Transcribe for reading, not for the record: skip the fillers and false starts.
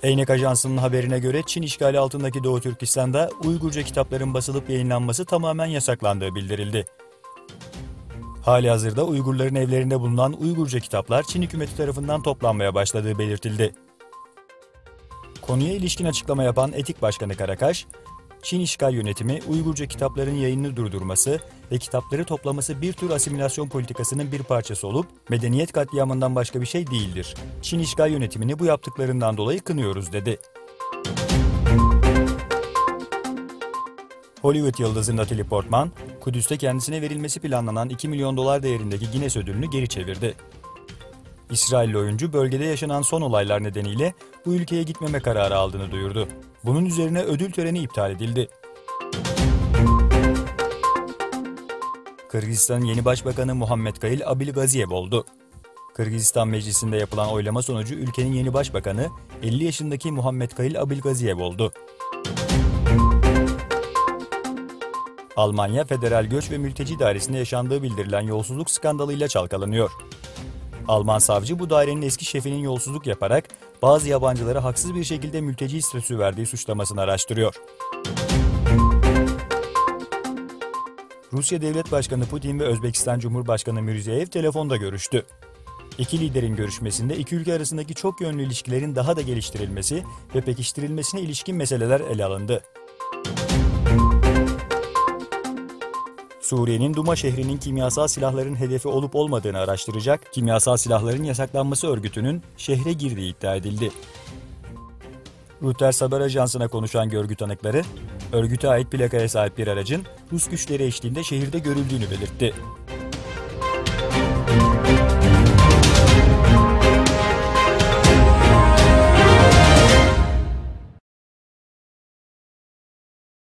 Eynek Ajansı'nın haberine göre Çin işgali altındaki Doğu Türkistan'da Uygurca kitapların basılıp yayınlanması tamamen yasaklandığı bildirildi. Halihazırda Uygurların evlerinde bulunan Uygurca kitaplar Çin hükümeti tarafından toplanmaya başladığı belirtildi. Konuya ilişkin açıklama yapan Etik Başkanı Karakaş, Çin işgal yönetimi Uygurca kitapların yayınını durdurması ve kitapları toplaması bir tür asimilasyon politikasının bir parçası olup medeniyet katliamından başka bir şey değildir. Çin işgal yönetimini bu yaptıklarından dolayı kınıyoruz dedi. Hollywood yıldızı Natalie Portman, Kudüs'te kendisine verilmesi planlanan $2 milyon değerindeki Guinness ödülünü geri çevirdi. İsrailli oyuncu bölgede yaşanan son olaylar nedeniyle bu ülkeye gitmeme kararı aldığını duyurdu. Bunun üzerine ödül töreni iptal edildi. Kırgızistan'ın yeni başbakanı Muhammetkayıl Abilgaziyev oldu. Kırgızistan Meclisi'nde yapılan oylama sonucu ülkenin yeni başbakanı 50 yaşındaki Muhammetkayıl Abilgaziyev oldu. Almanya Federal Göç ve Mülteci Dairesi'nde yaşandığı bildirilen yolsuzluk skandalıyla çalkalanıyor. Alman savcı bu dairenin eski şefinin yolsuzluk yaparak bazı yabancılara haksız bir şekilde mülteci statüsü verdiği suçlamasını araştırıyor. Rusya Devlet Başkanı Putin ve Özbekistan Cumhurbaşkanı Mirziyoyev telefonda görüştü. İki liderin görüşmesinde iki ülke arasındaki çok yönlü ilişkilerin daha da geliştirilmesi ve pekiştirilmesine ilişkin meseleler ele alındı. Suriye'nin Duma şehrinin kimyasal silahların hedefi olup olmadığını araştıracak Kimyasal Silahların Yasaklanması Örgütü'nün şehre girdiği iddia edildi. Reuters haber ajansına konuşan görgü tanıkları, örgüte ait plakaya sahip bir aracın Rus güçleri eşliğinde şehirde görüldüğünü belirtti.